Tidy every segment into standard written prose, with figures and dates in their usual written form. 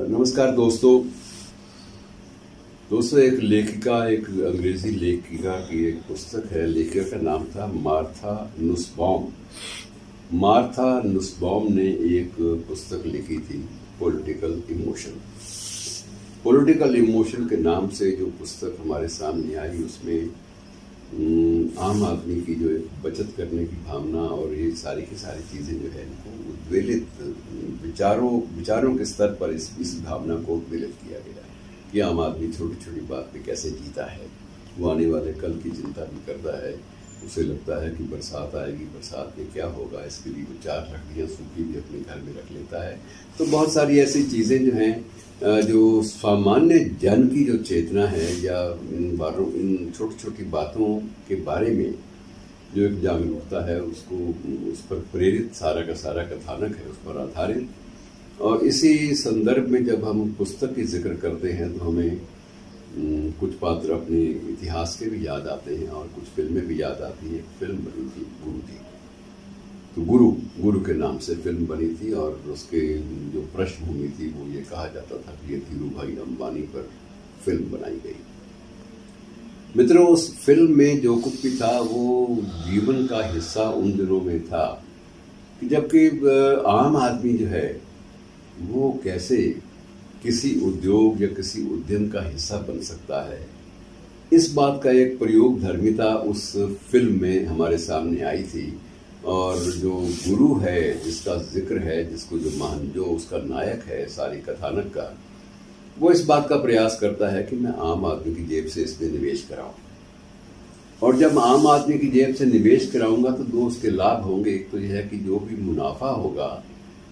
नमस्कार दोस्तों एक लेखिका, एक अंग्रेजी लेखिका की एक पुस्तक है। लेखिका का नाम था मार्था नुसबॉम। मार्था नुसबॉम ने एक पुस्तक लिखी थी, पॉलिटिकल इमोशन। पॉलिटिकल इमोशन के नाम से जो पुस्तक हमारे सामने आई, उसमें आम आदमी की जो एक बचत करने की भावना और ये सारी की सारी चीज़ें जो है इनको उद्वेलित विचारों के स्तर पर इस भावना को उद्वेलित किया गया कि आम आदमी छोटी छोटी बात पे कैसे जीता है। वो आने वाले कल की चिंता भी करता है। उसे लगता है कि बरसात आएगी, बरसात में क्या होगा, इसके लिए वो 4 लकड़ियाँ सूखी भी अपने घर में रख लेता है। तो बहुत सारी ऐसी चीज़ें जो हैं, जो सामान्य जन की जो चेतना है या इन छोटी छोटी बातों के बारे में जो एक जागरूकता है, उस पर प्रेरित सारा का सारा कथानक है, उस पर आधारित। और इसी संदर्भ में जब हम पुस्तक की जिक्र करते हैं तो हमें कुछ पात्र अपने इतिहास के भी याद आते हैं और कुछ फिल्में भी याद आती हैं। फिल्म बनी थी गुरु की, तो गुरु के नाम से फिल्म बनी थी और उसके जो पृष्ठभूमि थी वो ये कहा जाता था कि ये धीरू भाई अंबानी पर फिल्म बनाई गई। मित्रों, उस फिल्म में जो कुछ भी था वो जीवन का हिस्सा उन दिनों में था कि जबकि आम आदमी जो है वो कैसे किसी उद्योग या किसी उद्यम का हिस्सा बन सकता है। इस बात का एक प्रयोग धर्मिता उस फिल्म में हमारे सामने आई थी। और जो गुरु है, जिसका जिक्र है, जिसको जो उसका नायक है सारी कथानक का, वो इस बात का प्रयास करता है कि मैं आम आदमी की जेब से इसमें निवेश कराऊं। और जब आम आदमी की जेब से निवेश कराऊंगा तो 2 उसके लाभ होंगे। एक तो यह है कि जो भी मुनाफा होगा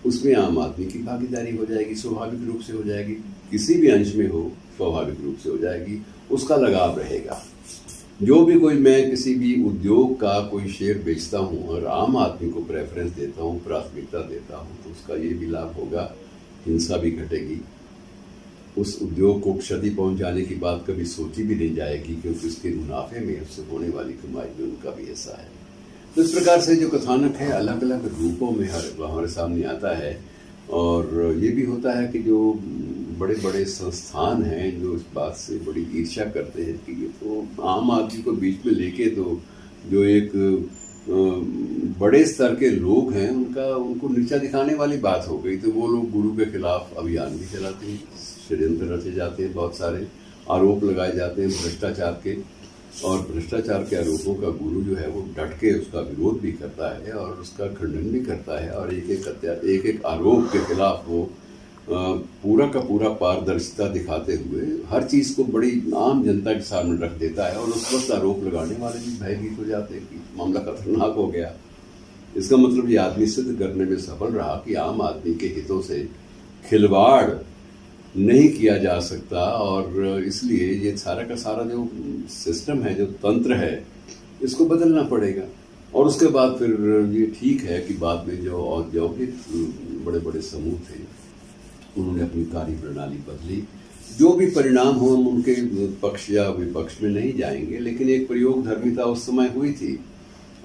उसमें आम आदमी की भागीदारी हो जाएगी, स्वाभाविक रूप से हो जाएगी, किसी भी अंश में हो स्वाभाविक रूप से हो जाएगी, उसका लगाव रहेगा। जो भी मैं किसी भी उद्योग का कोई शेयर बेचता हूँ और आम आदमी को प्रेफरेंस देता हूँ, प्राथमिकता देता हूँ, तो उसका ये भी लाभ होगा, हिंसा भी घटेगी। उस उद्योग को क्षति पहुंचाने की बात कभी सोची भी नहीं जाएगी, क्योंकि उसके मुनाफे में उससे होने वाली कमाई में उनका भी हिस्सा है। तो इस प्रकार से जो कथानक है अलग अलग रूपों में हमारे सामने आता है। और ये भी होता है कि जो बड़े बड़े संस्थान हैं जो इस बात से बड़ी ईर्ष्या करते हैं कि ये तो आम आदमी को बीच में लेके तो जो एक बड़े स्तर के लोग हैं उनको नीचा दिखाने वाली बात हो गई। तो वो लोग गुरु के खिलाफ अभियान भी चलाते हैं, षड्यंत्र रचे जाते हैं, बहुत सारे आरोप लगाए जाते हैं भ्रष्टाचार के। और भ्रष्टाचार के आरोपों का गुरु जो है वो डट के उसका विरोध भी करता है और उसका खंडन भी करता है। और एक एक आरोप के खिलाफ वो पूरा का पूरा पारदर्शिता दिखाते हुए हर चीज़ को बड़ी आम जनता के सामने रख देता है। और उस वक्त आरोप लगाने वाले भी भयभीत हो जाते हैं कि मामला खतरनाक हो गया। इसका मतलब ये आदमी सिद्ध करने में सफल रहा कि आम आदमी के हितों से खिलवाड़ नहीं किया जा सकता। और इसलिए ये सारा का सारा जो सिस्टम है, जो तंत्र है, इसको बदलना पड़ेगा। और उसके बाद फिर ये ठीक है कि बाद में जो औद्योगिक बड़े बड़े समूह थे उन्होंने अपनी कार्य प्रणाली बदली। जो भी परिणाम हो, हम उनके पक्ष या विपक्ष में नहीं जाएंगे, लेकिन एक प्रयोग धर्मिता उस समय हुई थी।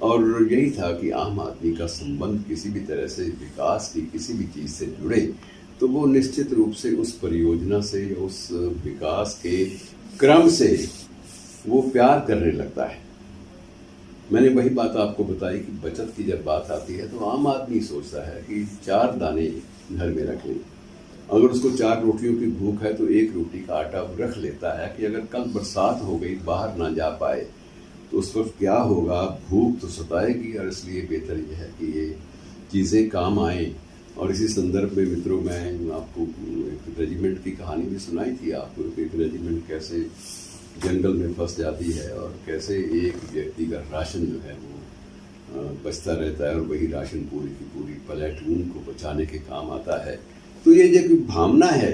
और यही था कि आम आदमी का संबंध किसी भी तरह से विकास की किसी भी चीज़ से जुड़े तो वो निश्चित रूप से उस परियोजना से, उस विकास के क्रम से वो प्यार करने लगता है। मैंने वही बात आपको बताई कि बचत की जब बात आती है तो आम आदमी सोचता है कि 4 दाने घर में रख लें। अगर उसको 4 रोटियों की भूख है तो 1 रोटी का आटा वो रख लेता है कि अगर कल बरसात हो गई, बाहर ना जा पाए तो उस वक्त क्या होगा, भूख तो सताएगी। और इसलिए बेहतर यह है कि ये चीज़ें काम आएँ। और इसी संदर्भ में मित्रों, मैं आपको एक रेजिमेंट की कहानी भी सुनाई थी आपको, एक रेजिमेंट कैसे जंगल में फंस जाती है और कैसे एक व्यक्ति का राशन जो है वो बचता रहता है और वही राशन पूरी की पूरी प्लेटून को बचाने के काम आता है। तो ये जो भावना है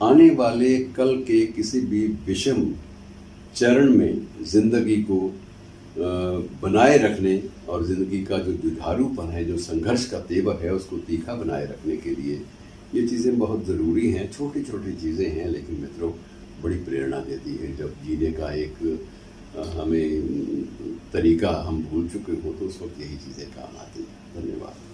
आने वाले कल के किसी भी विषम चरण में जिंदगी को बनाए रखने और ज़िंदगी का जो जुझारूपन है, जो संघर्ष का तेवर है, उसको तीखा बनाए रखने के लिए ये चीज़ें बहुत ज़रूरी हैं। छोटी छोटी चीज़ें हैं लेकिन मित्रों बड़ी प्रेरणा देती है। जब जीने का एक हमें तरीका हम भूल चुके हो तो उस वक्त यही चीज़ें काम आती हैं। धन्यवाद।